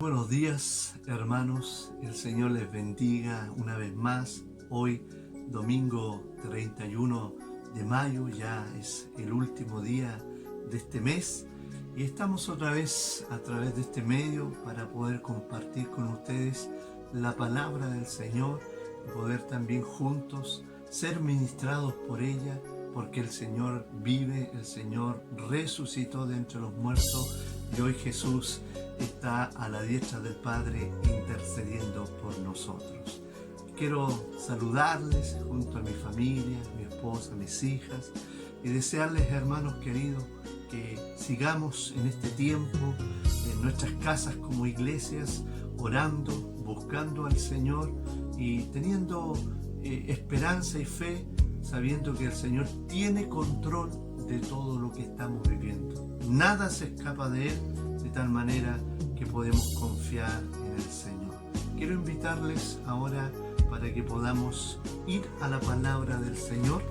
Buenos días, hermanos. El Señor les bendiga una vez más. Hoy, domingo 31 de mayo, ya es el último día de este mes y estamos otra vez a través de este medio para poder compartir con ustedes la palabra del Señor y poder también juntos ser ministrados por ella, porque el Señor vive, el Señor resucitó de entre los muertos y hoy Jesús está a la diestra del Padre intercediendo por nosotros. Quiero saludarles junto a mi familia, mi esposa, mis hijas y desearles, hermanos queridos, que sigamos en este tiempo en nuestras casas como iglesias, orando, buscando al Señor y teniendo esperanza y fe, sabiendo que el Señor tiene control de todo lo que estamos viviendo. Nada se escapa de Él, de tal manera que podemos confiar en el Señor. Quiero invitarles ahora para que podamos ir a la palabra del Señor.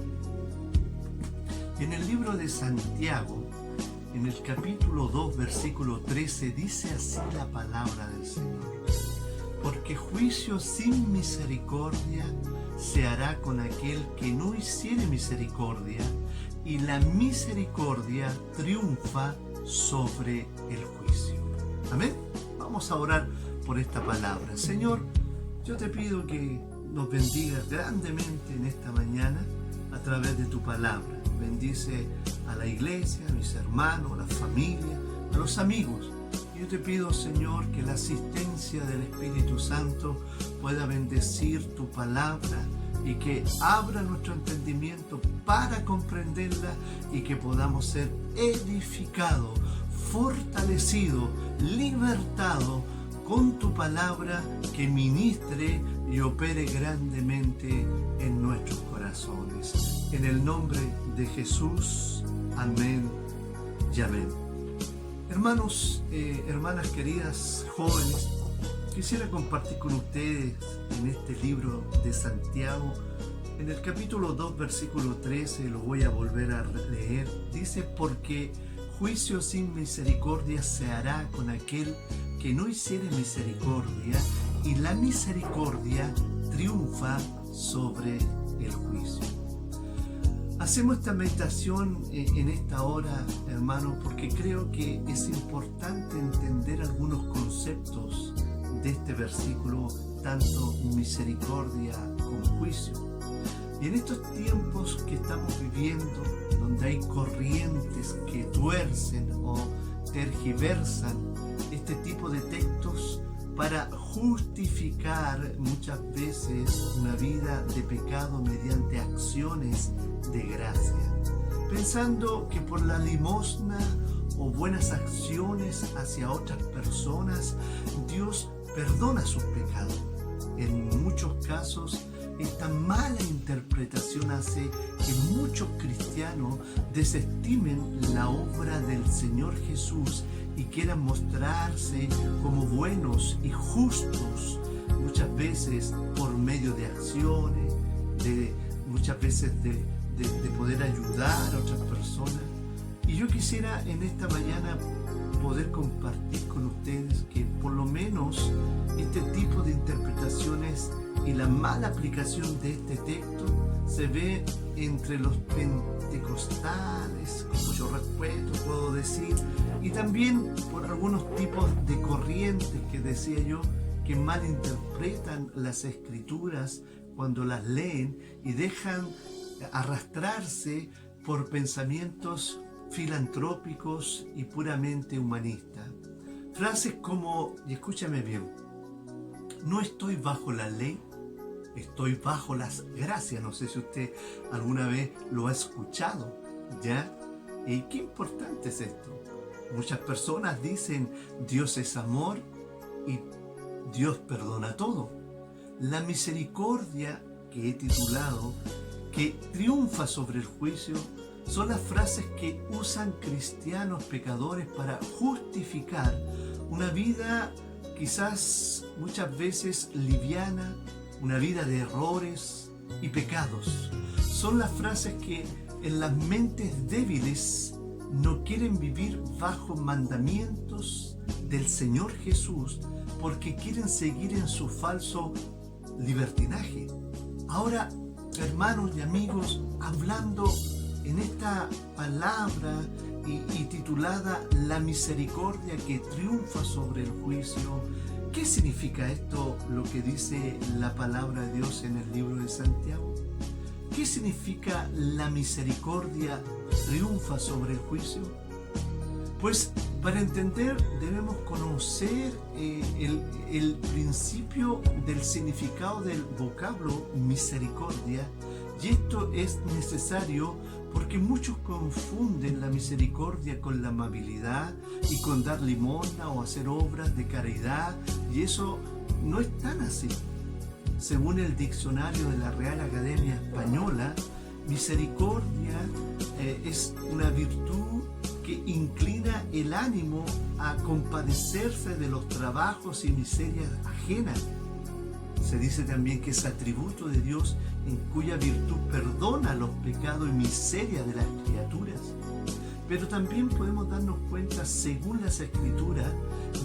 En el libro de Santiago, en el capítulo 2, versículo 13, dice así la palabra del Señor: porque juicio sin misericordia se hará con aquel que no hiciere misericordia, y la misericordia triunfa sobre el juicio. Amén. Vamos a orar por esta palabra. Señor, yo te pido que nos bendigas grandemente en esta mañana a través de tu palabra. Bendice a la iglesia, a mis hermanos, a la familia, a los amigos. Yo te pido, Señor, que la asistencia del Espíritu Santo pueda bendecir tu palabra y que abra nuestro entendimiento para comprenderla y que podamos ser edificados, fortalecidos, libertados con tu palabra que ministre y opere grandemente en nuestros corazones. En el nombre de Jesús, amén y amén. Hermanos, hermanas queridas, jóvenes, quisiera compartir con ustedes en este libro de Santiago, en el capítulo 2, versículo 13, lo voy a volver a leer. Dice: porque juicio sin misericordia se hará con aquel que no hiciere misericordia, y la misericordia triunfa sobre el juicio. Hacemos esta meditación en esta hora, hermanos, porque creo que es importante entender algunos conceptos de este versículo, tanto misericordia como juicio. Y en estos tiempos que estamos viviendo, donde hay corrientes que tuercen o tergiversan este tipo de textos para justificar muchas veces una vida de pecado mediante acciones de gracia, pensando que por la limosna o buenas acciones hacia otras personas Dios perdona sus pecados. En muchos casos, esta mala interpretación hace que muchos cristianos desestimen la obra del Señor Jesús y quieran mostrarse como buenos y justos, muchas veces por medio de acciones, muchas veces de poder ayudar a otras personas. Y yo quisiera en esta mañana poder compartir con ustedes que por lo menos este tipo de interpretaciones y la mala aplicación de este texto se ve entre los pentecostales, como yo respeto, puedo decir, y también por algunos tipos de corrientes que decía yo, que malinterpretan las escrituras cuando las leen y dejan arrastrarse por pensamientos filantrópicos y puramente humanistas. Frases como, y escúchame bien: no estoy bajo la ley, estoy bajo las gracias. No sé si usted alguna vez lo ha escuchado, ¿ya? ¿Y qué importante es esto? Muchas personas dicen Dios es amor y Dios perdona todo. La misericordia, que he titulado, que triunfa sobre el juicio, son las frases que usan cristianos pecadores para justificar una vida quizás muchas veces liviana, una vida de errores y pecados. Son las frases que en las mentes débiles no quieren vivir bajo mandamientos del Señor Jesús, porque quieren seguir en su falso libertinaje. Ahora, hermanos y amigos, hablando en esta palabra y titulada La misericordia que triunfa sobre el juicio, ¿qué significa esto, lo que dice la palabra de Dios en el libro de Santiago? ¿Qué significa la misericordia triunfa sobre el juicio? Pues para entender debemos conocer el principio del significado del vocablo misericordia, y esto es necesario porque muchos confunden la misericordia con la amabilidad y con dar limosna o hacer obras de caridad, y eso no es tan así. Según el diccionario de la Real Academia Española, misericordia es una virtud que inclina el ánimo a compadecerse de los trabajos y miserias ajenas. Se dice también que es atributo de Dios, en cuya virtud perdona los pecados y miserias de las criaturas. Pero también podemos darnos cuenta, según las Escrituras,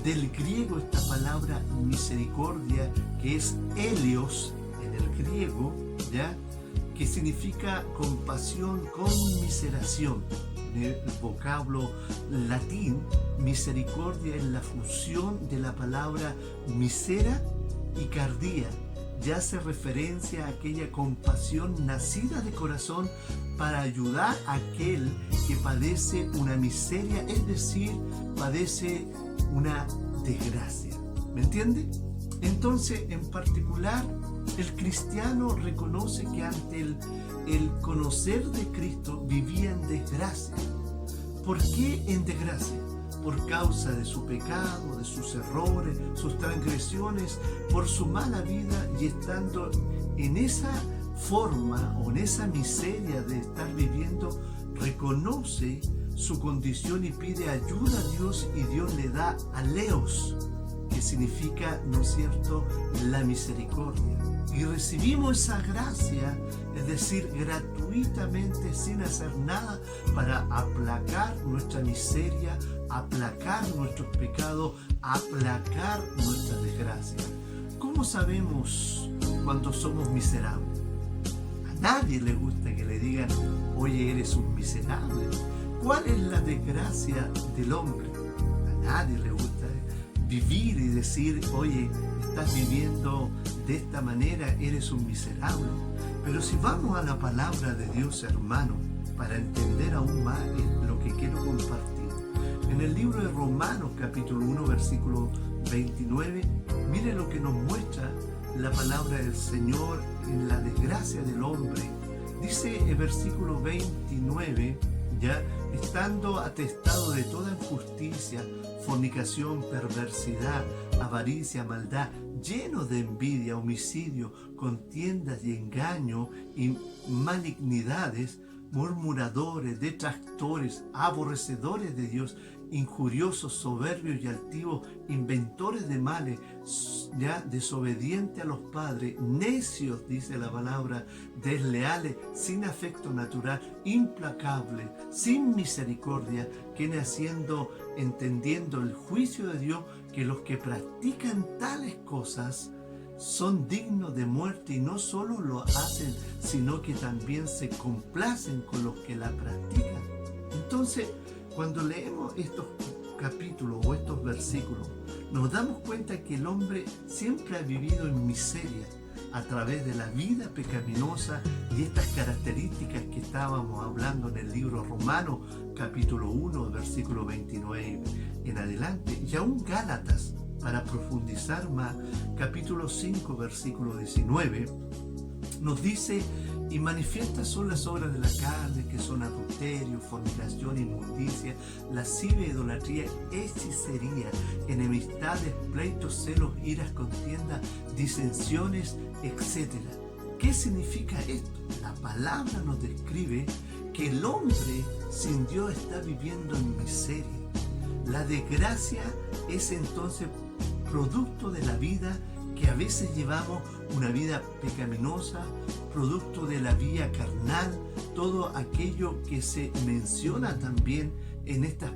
del griego esta palabra misericordia, que es eleos en el griego, ¿ya?, que significa compasión, conmiseración. El vocablo latín, misericordia, es la fusión de la palabra misera y cardía, ya hace referencia a aquella compasión nacida de corazón para ayudar a aquel que padece una miseria, es decir, padece una desgracia. ¿Me entiende? Entonces, en particular, el cristiano reconoce que ante el conocer de Cristo vivía en desgracia. ¿Por qué en desgracia? Por causa de su pecado, de sus errores, sus transgresiones, por su mala vida, y estando en esa forma o en esa miseria de estar viviendo, reconoce su condición y pide ayuda a Dios, y Dios le da aleos, que significa, ¿no es cierto?, la misericordia. Y recibimos esa gracia, es decir, gratuitamente, sin hacer nada, para aplacar nuestra miseria, aplacar nuestros pecados, aplacar nuestra desgracia. ¿Cómo sabemos cuando somos miserables? A nadie le gusta que le digan, oye, eres un miserable. ¿Cuál es la desgracia del hombre? A nadie le gusta vivir y decir, oye, estás viviendo de esta manera, eres un miserable. Pero si vamos a la palabra de Dios, hermano, para entender aún más lo que quiero compartir, en el libro de Romanos capítulo 1 versículo 29, mire lo que nos muestra la palabra del Señor en la desgracia del hombre. Dice el versículo 29, ya, estando atestado de toda injusticia, fornicación, perversidad, avaricia, maldad, lleno de envidia, homicidio, contiendas y engaño y malignidades, murmuradores, detractores, aborrecedores de Dios, injuriosos, soberbios y altivos, inventores de males, ya desobedientes a los padres, necios, dice la palabra, desleales, sin afecto natural, implacables, sin misericordia, quienes entendiendo el juicio de Dios, que los que practican tales cosas son dignos de muerte, y no solo lo hacen, sino que también se complacen con los que la practican. Entonces, cuando leemos estos capítulos o estos versículos, nos damos cuenta que el hombre siempre ha vivido en miseria a través de la vida pecaminosa y estas características que estábamos hablando en el libro Romanos, capítulo 1, versículo 29 en adelante, y aún Gálatas, para profundizar más, capítulo 5, versículo 19, nos dice: y manifiestas son las obras de la carne, que son adulterio, fornicación, inmundicia, lascivia, idolatría, hechicería, enemistades, pleitos, celos, iras, contiendas, disensiones, etc. ¿Qué significa esto? La palabra nos describe que el hombre sin Dios está viviendo en miseria. La desgracia es entonces producto de la vida que a veces llevamos, una vida pecaminosa, producto de la vía carnal, todo aquello que se menciona también en estas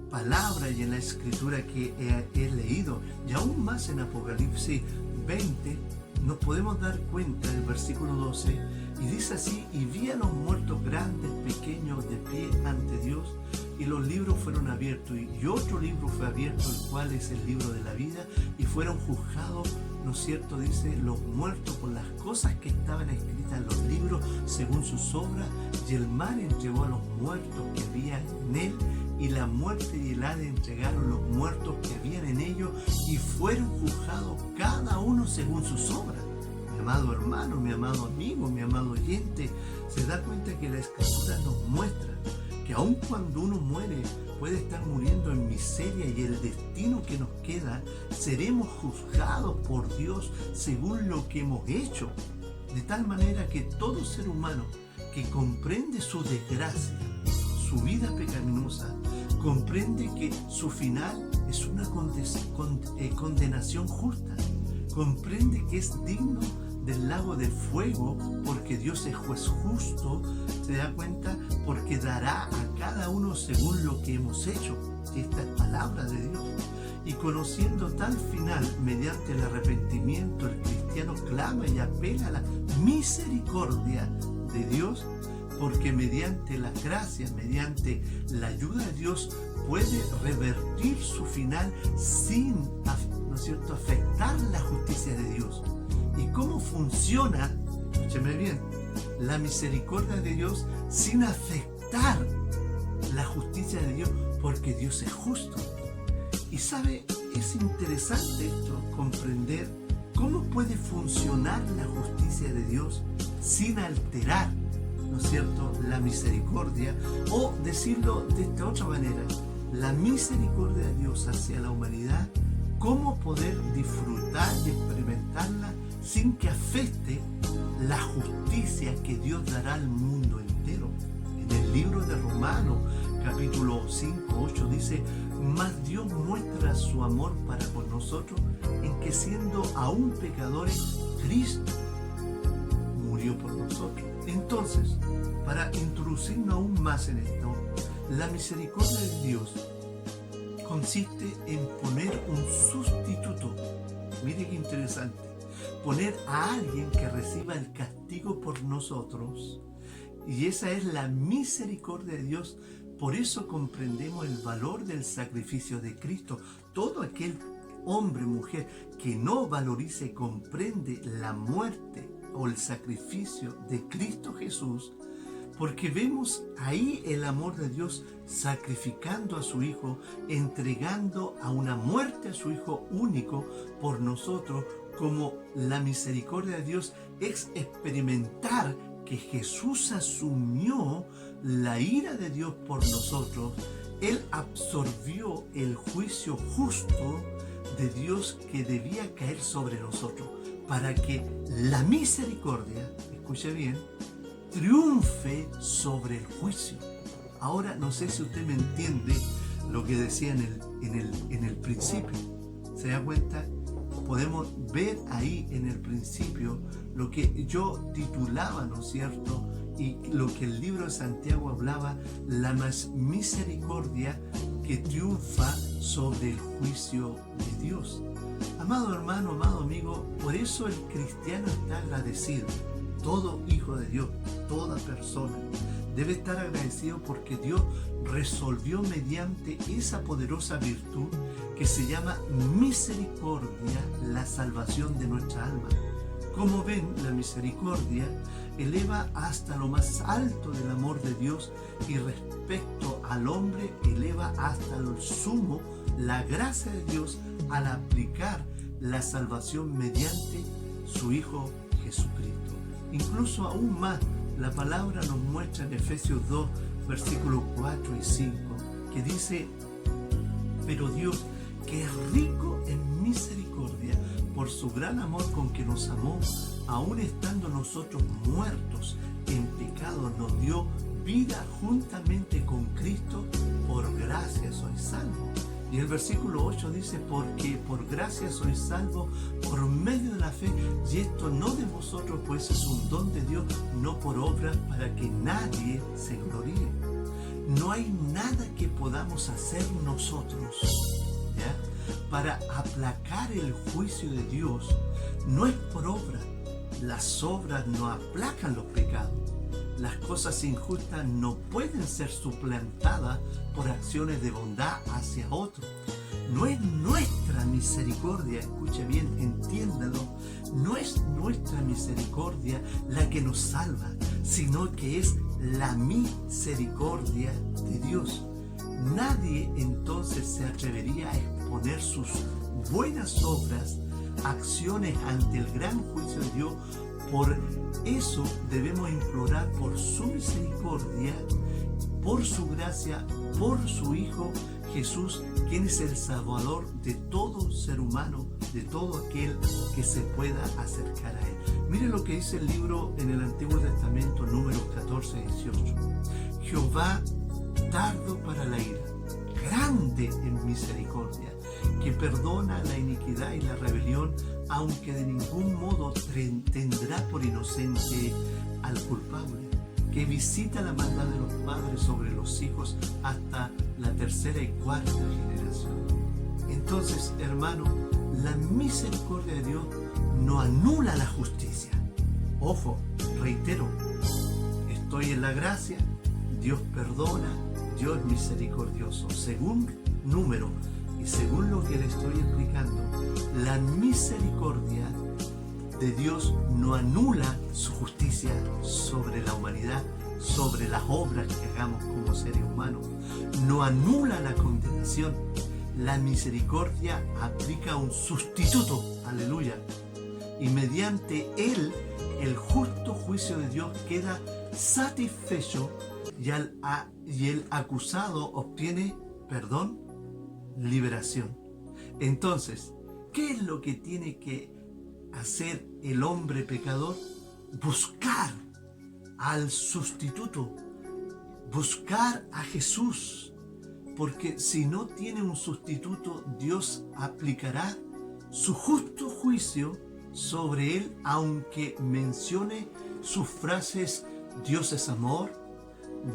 palabra y en la escritura que he leído, y aún más en Apocalipsis 20, nos podemos dar cuenta del versículo 12, y dice así: y vi a los muertos grandes, pequeños, de pie ante Dios, y los libros fueron abiertos, y otro libro fue abierto, el cual es el libro de la vida, y fueron juzgados, ¿no es cierto?, dice, los muertos por las cosas que estaban escritas en los libros según sus obras, y el mar entregó a los muertos que había en él, y la muerte y el Hades entregaron los muertos que habían en ellos, y fueron juzgados cada uno según sus obras. Mi amado hermano, mi amado amigo, mi amado oyente, se da cuenta que la Escritura nos muestra que aun cuando uno muere, puede estar muriendo en miseria, y el destino que nos queda, seremos juzgados por Dios según lo que hemos hecho. De tal manera que todo ser humano que comprende su desgracia, su vida pecaminosa, comprende que su final es una condenación justa, comprende que es digno del lago de fuego, porque Dios es juez justo, se da cuenta, porque dará a cada uno según lo que hemos hecho. Y esta es palabra de Dios. Y conociendo tal final, mediante el arrepentimiento, el cristiano clama y apela a la misericordia de Dios, porque mediante las gracias, mediante la ayuda de Dios, puede revertir su final sin, ¿no es cierto?, afectar la justicia de Dios. ¿Y cómo funciona, escúcheme bien, la misericordia de Dios sin afectar la justicia de Dios? Porque Dios es justo. Y sabe, es interesante esto, comprender cómo puede funcionar la justicia de Dios sin alterar, ¿no es cierto?, la misericordia, o decirlo de esta otra manera, la misericordia de Dios hacia la humanidad, cómo poder disfrutar y experimentarla sin que afecte la justicia que Dios dará al mundo entero. En el libro de Romanos, capítulo 5, 8, dice: mas Dios muestra su amor para con nosotros en que, siendo aún pecadores, Cristo murió por nosotros. Entonces, para introducirnos aún más en esto, la misericordia de Dios consiste en poner un sustituto. Mire qué interesante. Poner a alguien que reciba el castigo por nosotros. Y esa es la misericordia de Dios. Por eso comprendemos el valor del sacrificio de Cristo. Todo aquel hombre, mujer, que no valorice y comprende la muerte o el sacrificio de Cristo Jesús, porque vemos ahí el amor de Dios sacrificando a su Hijo, entregando a una muerte a su Hijo único por nosotros, como la misericordia de Dios es experimentar que Jesús asumió la ira de Dios por nosotros. Él absorbió el juicio justo de Dios que debía caer sobre nosotros, para que la misericordia, escuche bien, triunfe sobre el juicio. Ahora, no sé si usted me entiende lo que decía en el principio. ¿Se da cuenta? Podemos ver ahí en el principio lo que yo titulaba, ¿no es cierto?, y lo que el libro de Santiago hablaba, la misericordia que triunfa sobre el juicio de Dios. Amado hermano, amado amigo, por eso el cristiano está agradecido. Todo hijo de Dios, toda persona debe estar agradecido, porque Dios resolvió mediante esa poderosa virtud que se llama misericordia la salvación de nuestra alma. Como ven, la misericordia eleva hasta lo más alto del amor de Dios, y respecto al hombre eleva hasta lo sumo la gracia de Dios al aplicar la salvación mediante su Hijo Jesucristo. Incluso aún más, la palabra nos muestra en Efesios 2, versículos 4 y 5, que dice: pero Dios, que es rico en misericordia, por su gran amor con que nos amó, aun estando nosotros muertos en pecado, nos dio vida juntamente con Cristo. Por gracia sois salvos. Y el versículo 8 dice: porque por gracia sois salvos por medio de la fe, y esto no de vosotros, pues es un don de Dios, no por obras, para que nadie se gloríe. no hay nada que podamos hacer nosotros, ¿ya?, para aplacar el juicio de Dios. No es por obra. Las obras no aplacan los pecados. Las cosas injustas no pueden ser suplantadas por acciones de bondad hacia otros. No es nuestra misericordia, escuche bien, entiéndalo, no es nuestra misericordia la que nos salva, sino que es la misericordia de Dios. Nadie entonces se atrevería a exponer sus buenas obras, acciones ante el gran juicio de Dios. Por eso debemos implorar por su misericordia, por su gracia, por su Hijo Jesús, quien es el Salvador de todo ser humano, de todo aquel que se pueda acercar a Él. Mire lo que dice el libro en el Antiguo Testamento, Números 14, 18. Jehová tardo para la ira, grande en misericordia, que perdona la iniquidad y la rebelión, aunque de ningún modo tendrá por inocente al culpable, que visita la maldad de los padres sobre los hijos hasta la tercera y cuarta generación. Entonces, hermano, la misericordia de Dios no anula la justicia. Ojo, reitero, estoy en la gracia, Dios perdona, Dios es misericordioso. Según Número y según lo que le estoy explicando, la misericordia de Dios no anula su justicia sobre la humanidad, sobre las obras que hagamos como seres humanos. No anula la condenación. La misericordia aplica un sustituto, aleluya, y mediante él el justo juicio de Dios queda satisfecho y el acusado obtiene perdón, liberación. Entonces, ¿qué es lo que tiene que hacer el hombre pecador? Buscar al sustituto, buscar a Jesús, porque si no tiene un sustituto, Dios aplicará su justo juicio sobre él, aunque mencione sus frases: Dios es amor,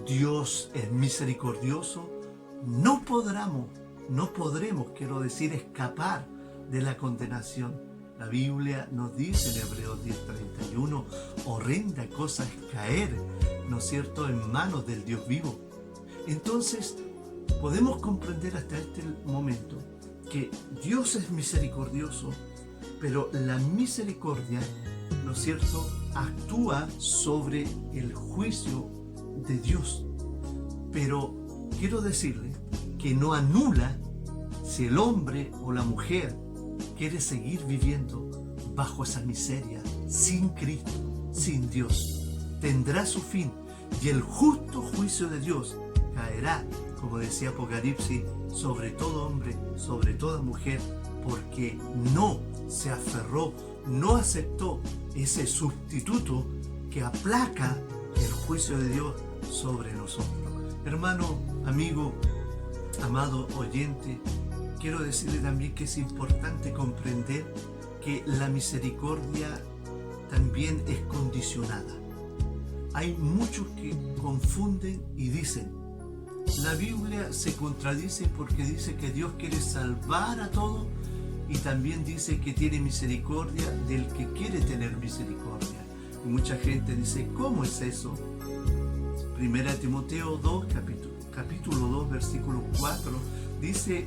Dios es misericordioso. No podremos, quiero decir, escapar de la condenación. La Biblia nos dice en Hebreos 10:31, horrenda cosa es caer, ¿no es cierto?, en manos del Dios vivo. Entonces, podemos comprender hasta este momento que Dios es misericordioso, pero la misericordia, ¿no es cierto?, actúa sobre el juicio de Dios. Pero quiero decirle que no anula si el hombre o la mujer quiere seguir viviendo bajo esa miseria, sin Cristo, sin Dios. Tendrá su fin y el justo juicio de Dios caerá, como decía Apocalipsis, sobre todo hombre, sobre toda mujer, porque no se aferró, no aceptó ese sustituto que aplaca el juicio de Dios sobre nosotros. Hermano, amigo, amado oyente, quiero decirle también que es importante comprender que la misericordia también es condicionada. Hay muchos que confunden y dicen, la Biblia se contradice porque dice que Dios quiere salvar a todos y también dice que tiene misericordia del que quiere tener misericordia. Y mucha gente dice, ¿cómo es eso? Primera Timoteo 2, capítulo 2, versículo 4, dice,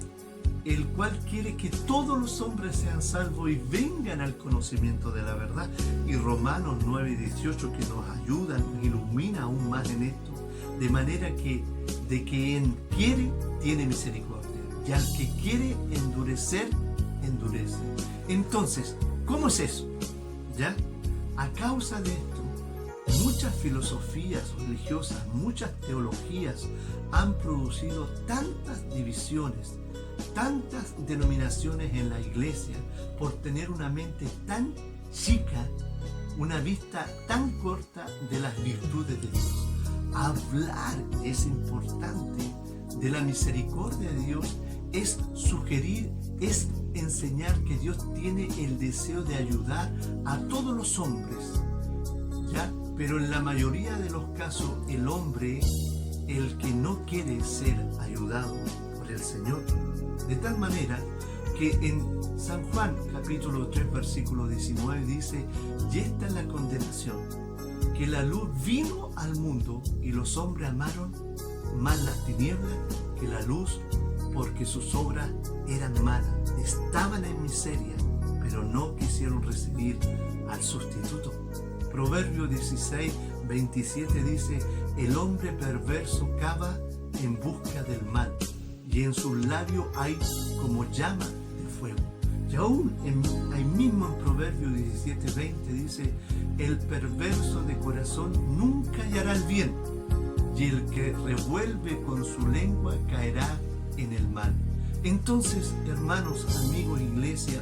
el cual quiere que todos los hombres sean salvos y vengan al conocimiento de la verdad. Y Romanos 9 y 18 que nos ayudan, nos ilumina aún más en esto, de manera que de quien quiere tiene misericordia y al que quiere endurecer, endurece. Entonces, ¿cómo es eso? ¿Ya? A causa de esto, muchas filosofías religiosas, muchas teologías han producido tantas divisiones, tantas denominaciones en la iglesia por tener una mente tan chica, una vista tan corta de las virtudes de Dios. Hablar es importante de la misericordia de Dios, es sugerir, es enseñar que Dios tiene el deseo de ayudar a todos los hombres, ¿ya? Pero en la mayoría de los casos el hombre el que no quiere ser ayudado por el Señor. De tal manera que en San Juan capítulo 3 versículo 19 dice: y esta es la condenación, que la luz vino al mundo y los hombres amaron más las tinieblas que la luz, porque sus obras eran malas, estaban en miseria, pero no quisieron recibir al sustituto. Proverbio 16, 27 dice: el hombre perverso cava en busca del mal, y en sus labios hay como llama de fuego. Y aún ahí mismo en Proverbio 17, 20 dice: el perverso de corazón nunca hallará el bien, y el que revuelve con su lengua caerá en el mal. Entonces, hermanos, amigos, iglesia,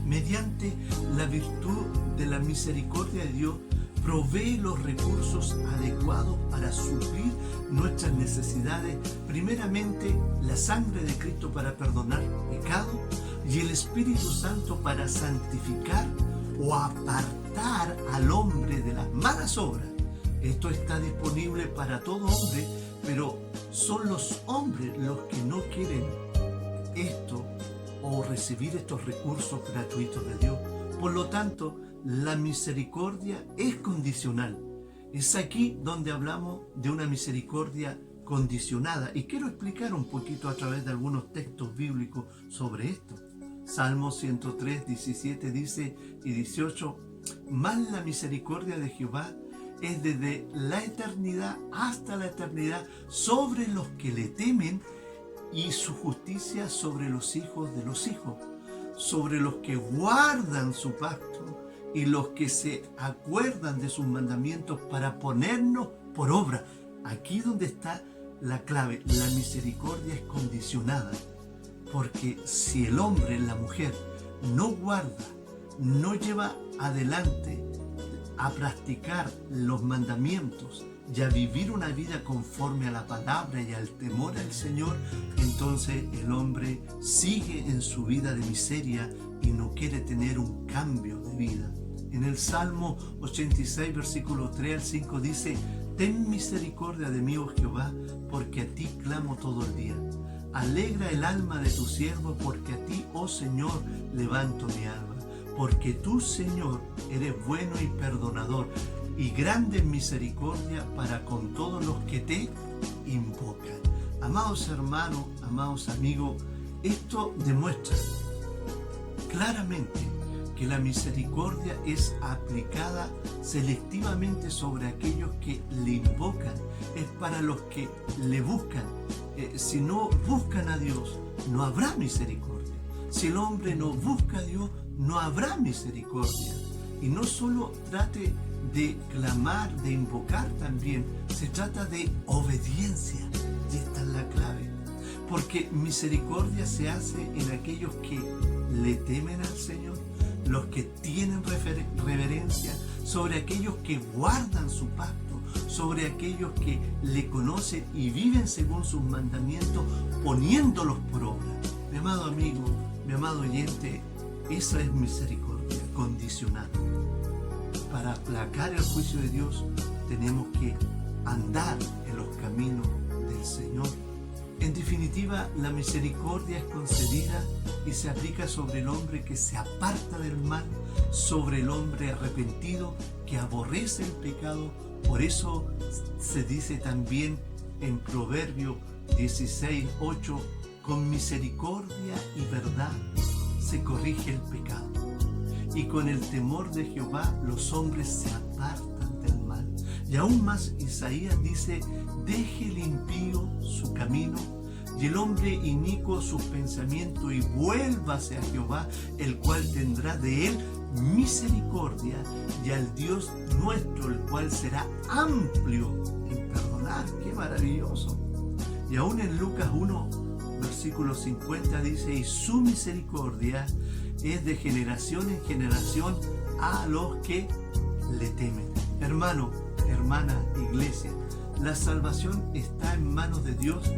mediante la virtud de la misericordia de Dios, provee los recursos adecuados para suplir nuestras necesidades. Primeramente, la sangre de Cristo para perdonar pecado y el Espíritu Santo para santificar o apartar al hombre de las malas obras. Esto está disponible para todo hombre, pero son los hombres los que no quieren esto o recibir estos recursos gratuitos de Dios. Por lo tanto, la misericordia es condicional. Es aquí donde hablamos de una misericordia condicionada. Y quiero explicar un poquito a través de algunos textos bíblicos sobre esto. Salmo 103, 17 dice y 18: mas la misericordia de Jehová es desde la eternidad hasta la eternidad sobre los que le temen, y su justicia sobre los hijos de los hijos, sobre los que guardan su pacto y los que se acuerdan de sus mandamientos para ponernos por obra. Aquí donde está la clave. La misericordia es condicionada, porque si el hombre, la mujer, no guarda, no lleva adelante a practicar los mandamientos y a vivir una vida conforme a la palabra y al temor al Señor, entonces el hombre sigue en su vida de miseria y no quiere tener un cambio de vida. En el Salmo 86, versículo 3 al 5 dice: ten misericordia de mí, oh Jehová, porque a ti clamo todo el día. Alegra el alma de tu siervo, porque a ti, oh Señor, levanto mi alma. Porque tú, Señor, eres bueno y perdonador, y grande en misericordia para con todos los que te invocan. Amados hermanos, amados amigos, esto demuestra claramente que la misericordia es aplicada selectivamente sobre aquellos que le invocan. Es para los que le buscan. Si no buscan a Dios, no habrá misericordia. Si el hombre no busca a Dios, no habrá misericordia. Y no solo trate de clamar, de invocar también, se trata de obediencia. Y esta es la clave. Porque misericordia se hace en aquellos que le temen al Señor, los que tienen reverencia, sobre aquellos que guardan su pacto, sobre aquellos que le conocen y viven según sus mandamientos, poniéndolos por obra. Mi amado amigo, mi amado oyente, esa es misericordia condicionada. Para aplacar el juicio de Dios, tenemos que andar en los caminos del Señor. En definitiva, la misericordia es concedida y se aplica sobre el hombre que se aparta del mal, sobre el hombre arrepentido que aborrece el pecado. Por eso se dice también en Proverbio 16, 8, con misericordia y verdad se corrige el pecado, y con el temor de Jehová los hombres se apartan del mal. Y aún más, Isaías dice: deje el impío su camino y el hombre inicuo sus pensamientos, y vuélvase a Jehová, el cual tendrá de él misericordia, y al Dios nuestro, el cual será amplio en perdonar. ¡Qué maravilloso! Y aún en Lucas 1, versículo 50 dice: y su misericordia es de generación en generación a los que le temen. Hermano, hermana, iglesia, la salvación está en manos de Dios,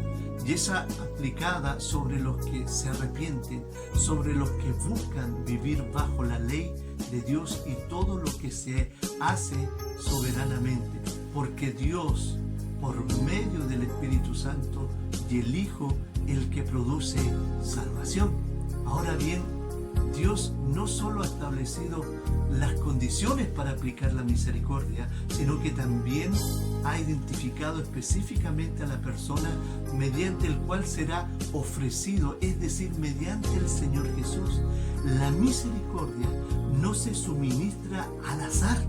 y es aplicada sobre los que se arrepienten, sobre los que buscan vivir bajo la ley de Dios y todo lo que se hace soberanamente, porque Dios por medio del Espíritu Santo y el Hijo el que produce salvación. Ahora bien, Dios no solo ha establecido las condiciones para aplicar la misericordia, sino que también ha identificado específicamente a la persona mediante el cual será ofrecido, es decir, mediante el Señor Jesús. La misericordia no se suministra al azar,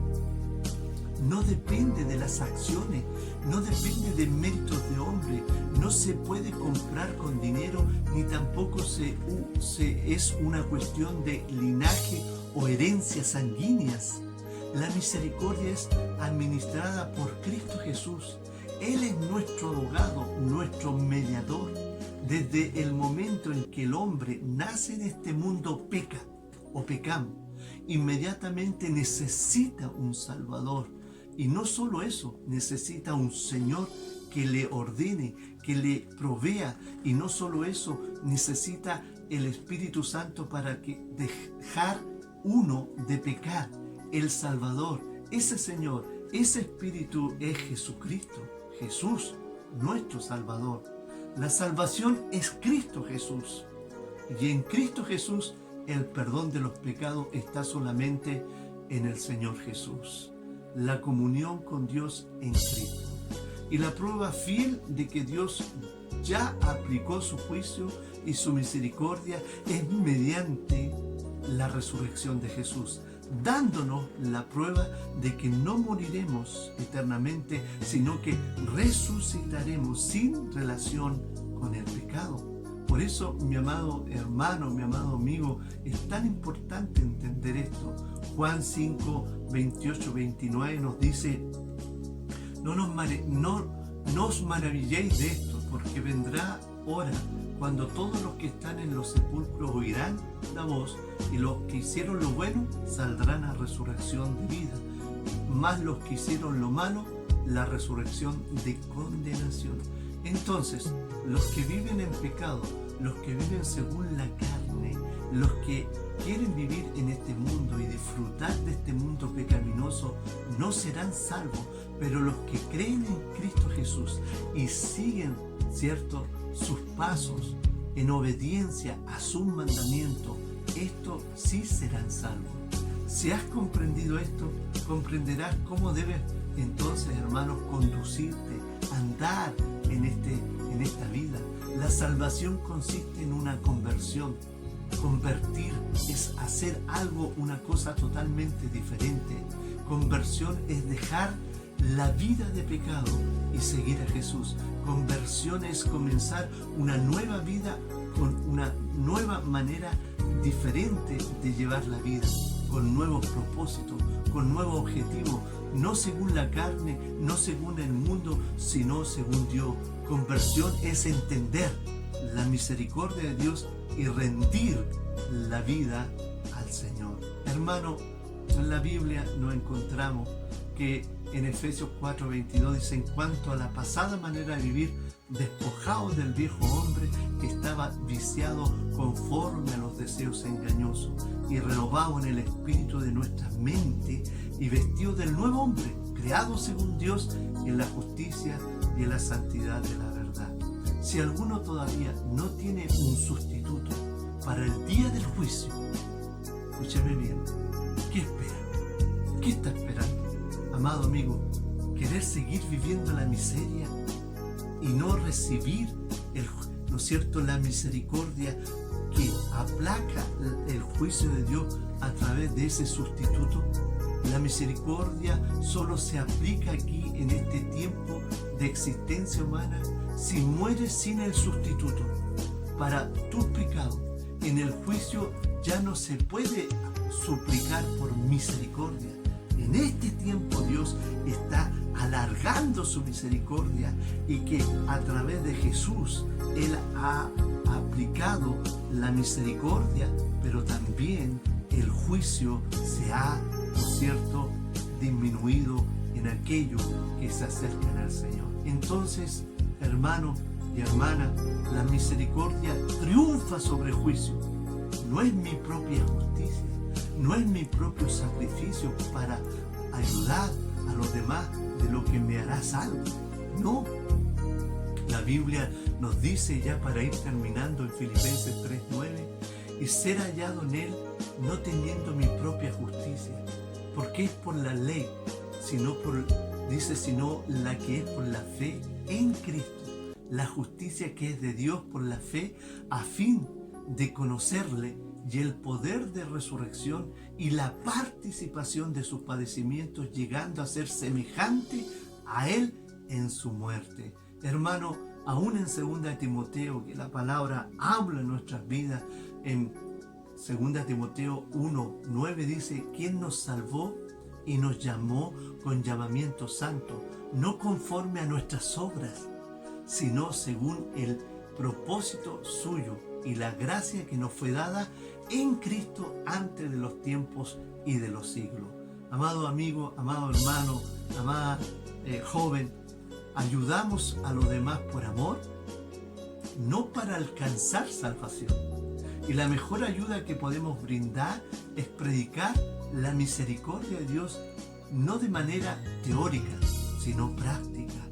no depende de las acciones, no depende de méritos de hombre, no se puede comprar con dinero, ni tampoco es una cuestión de linaje o herencias sanguíneas. La misericordia es administrada por Cristo Jesús. Él es nuestro abogado, nuestro mediador. Desde el momento en que el hombre nace en este mundo, peca o pecamos, inmediatamente necesita un Salvador. Y no solo eso, necesita un Señor que le ordene, que le provea. Y no solo eso, necesita el Espíritu Santo para dejar uno de pecar. El Salvador, ese Señor, ese Espíritu es Jesucristo, Jesús, nuestro Salvador. La salvación es Cristo Jesús. Y en Cristo Jesús el perdón de los pecados está solamente en el Señor Jesús. La comunión con Dios en Cristo. Y la prueba fiel de que Dios ya aplicó su juicio y su misericordia es mediante la resurrección de Jesús, dándonos la prueba de que no moriremos eternamente, sino que resucitaremos sin relación con el pecado. Por eso, mi amado hermano, mi amado amigo, es tan importante entender esto. Juan 5, 28, 29 nos dice: no os maravilléis de esto, porque vendrá hora cuando todos los que están en los sepulcros oirán la voz, y los que hicieron lo bueno saldrán a resurrección de vida, mas los que hicieron lo malo, la resurrección de condenación. Entonces, los que viven en pecado, los que viven según la carne, los que quieren vivir en este mundo y disfrutar de este mundo pecaminoso, no serán salvos, pero los que creen en Cristo Jesús y siguen, ¿cierto?, sus pasos en obediencia a sus mandamientos, estos sí serán salvos. Si has comprendido esto, comprenderás cómo debes entonces, hermanos, conducirte, andar en esta vida. La salvación consiste en una conversión. Convertir es hacer algo, una cosa totalmente diferente. Conversión es dejar la vida de pecado y seguir a Jesús. Conversión es comenzar una nueva vida con una nueva manera diferente de llevar la vida, con nuevos propósitos, con nuevos objetivos, no según la carne, no según el mundo, sino según Dios. Conversión es entender la misericordia de Dios y rendir la vida al Señor. Hermano, en la Biblia nos encontramos que en Efesios 4:22 dice: en cuanto a la pasada manera de vivir, despojados del viejo hombre que estaba viciado conforme a los deseos engañosos, y renovados en el espíritu de nuestra mente, y vestidos del nuevo hombre, creado según Dios en la justicia y en la santidad de la verdad. Si alguno todavía no tiene un sustituto para el día del juicio, escúchame bien, ¿qué espera? ¿Qué está esperando? Amado amigo, ¿querer seguir viviendo la miseria y no recibir ¿no es cierto?, la misericordia que aplaca el juicio de Dios a través de ese sustituto? La misericordia solo se aplica aquí en este tiempo de existencia humana si mueres sin el sustituto para tus pecados. En el juicio ya no se puede suplicar por misericordia. En este tiempo Dios está alargando su misericordia, y que a través de Jesús Él ha aplicado la misericordia, pero también el juicio se ha, ¿no es cierto?, disminuido en aquellos que se acercan al Señor. Entonces, hermano y hermana, la misericordia triunfa sobre el juicio. No es mi propia justicia, no es mi propio sacrificio para ayudar a los demás de lo que me hará salvo. No. La Biblia nos dice, ya para ir terminando, en Filipenses 3:9, y ser hallado en Él, no teniendo mi propia justicia, porque es por la ley, sino la que es por la fe en Cristo, la justicia que es de Dios por la fe, a fin de conocerle y el poder de resurrección y la participación de sus padecimientos, llegando a ser semejante a Él en su muerte. Hermano, aún en 2 Timoteo, que la palabra habla en nuestras vidas, en 2 Timoteo 1:9 dice, quien nos salvó y nos llamó con llamamiento santo, no conforme a nuestras obras, sino según el propósito suyo y la gracia que nos fue dada en Cristo antes de los tiempos y de los siglos. Amado amigo, amado hermano, amada joven, ¿ayudamos a los demás por amor? No para alcanzar salvación. Y la mejor ayuda que podemos brindar es predicar la misericordia de Dios, no de manera teórica, sino práctica,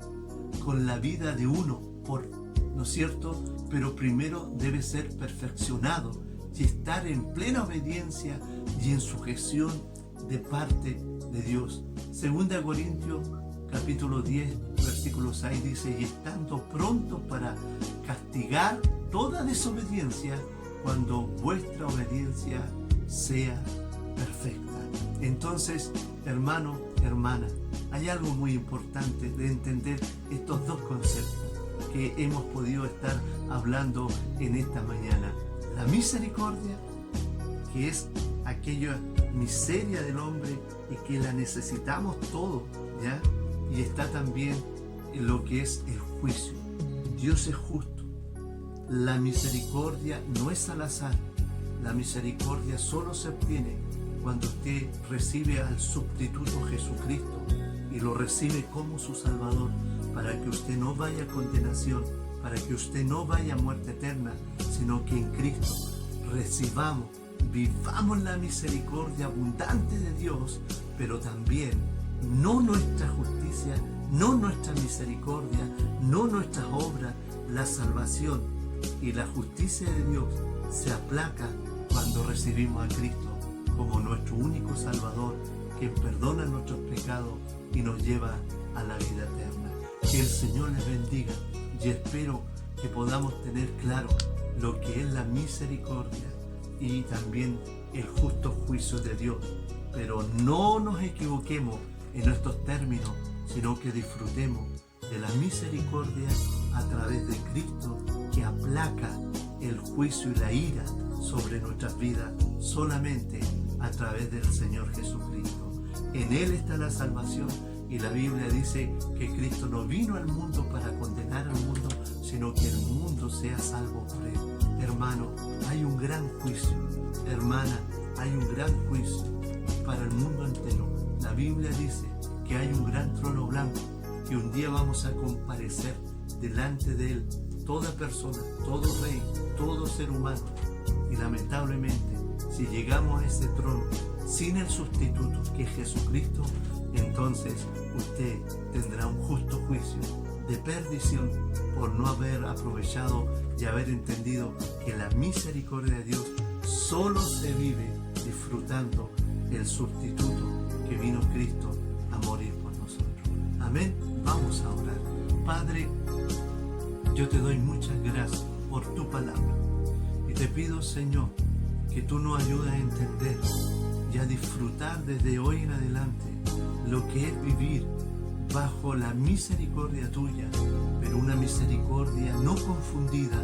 con la vida de uno, ¿no es cierto? Pero primero debe ser perfeccionado y estar en plena obediencia y en sujeción de parte de Dios. 2 Corintios capítulo 10, versículo 6 dice, y estando pronto para castigar toda desobediencia, cuando vuestra obediencia sea perfecta. Entonces, hermano, hermana, hay algo muy importante de entender estos dos conceptos que hemos podido estar hablando en esta mañana. La misericordia, que es aquella miseria del hombre y que la necesitamos todos, ¿ya? Y está también en lo que es el juicio. Dios es justo. La misericordia no es al azar. La misericordia solo se obtiene cuando usted recibe al sustituto Jesucristo y lo recibe como su Salvador, para que usted no vaya a condenación, para que usted no vaya a muerte eterna, sino que en Cristo recibamos, vivamos la misericordia abundante de Dios, pero también no nuestra justicia, no nuestra misericordia, no nuestras obras, la salvación y la justicia de Dios se aplaca cuando recibimos a Cristo como nuestro único Salvador, que perdona nuestros pecados y nos lleva a la vida eterna. Que el Señor les bendiga y espero que podamos tener claro lo que es la misericordia y también el justo juicio de Dios. Pero no nos equivoquemos en estos términos, sino que disfrutemos de la misericordia a través de Cristo, que aplaca el juicio y la ira sobre nuestras vidas solamente a través del Señor Jesucristo. En Él está la salvación, y la Biblia dice que Cristo no vino al mundo para condenar al mundo, sino que el mundo sea salvo por Él. Hermano, hay un gran juicio. Hermana, hay un gran juicio para el mundo entero. La Biblia dice que hay un gran trono blanco, que un día vamos a comparecer delante de Él, toda persona, todo rey, todo ser humano. Y lamentablemente, si llegamos a ese trono sin el sustituto que es Jesucristo, entonces usted tendrá un justo juicio de perdición por no haber aprovechado y haber entendido que la misericordia de Dios solo se vive disfrutando el sustituto que vino Cristo a morir por nosotros. Amén. Vamos a orar. Padre, yo te doy muchas gracias por tu palabra y te pido, Señor, que tú nos ayudes a entender y a disfrutar desde hoy en adelante lo que es vivir bajo la misericordia tuya, pero una misericordia no confundida,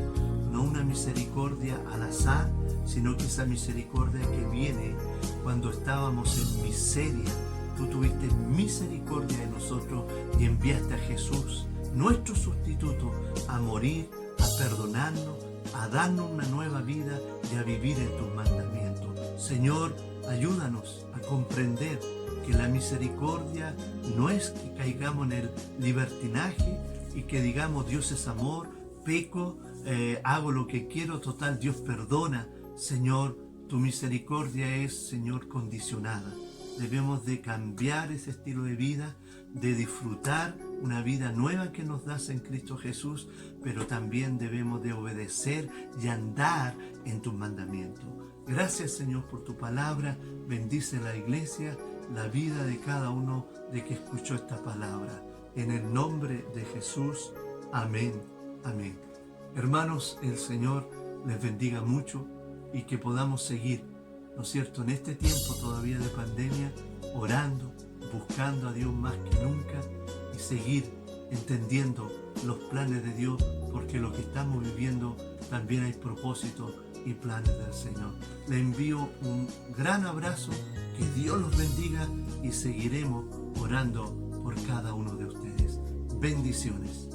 no una misericordia al azar, sino que esa misericordia que viene cuando estábamos en miseria. Tú tuviste misericordia de nosotros y enviaste a Jesús, nuestro sustituto, a morir, a perdonarnos, a darnos una nueva vida y a vivir en tus mandamientos. Señor, ayúdanos a comprender que la misericordia no es que caigamos en el libertinaje y que digamos Dios es amor, peco, hago lo que quiero, total, Dios perdona. Señor, tu misericordia es, Señor, condicionada. debemos de cambiar ese estilo de vida, de disfrutar una vida nueva que nos das en Cristo Jesús, pero también debemos de obedecer y andar en tus mandamientos. Gracias, Señor, por tu palabra. Bendice la iglesia, la vida de cada uno de que escuchó esta palabra. En el nombre de Jesús. Amén. Amén. Hermanos, el Señor les bendiga mucho y que podamos seguir, ¿no es cierto?, en este tiempo todavía de pandemia, orando, buscando a Dios más que nunca y seguir entendiendo los planes de Dios, porque lo que estamos viviendo también hay propósitos y planes del Señor. Les envío un gran abrazo, que Dios los bendiga y seguiremos orando por cada uno de ustedes. Bendiciones.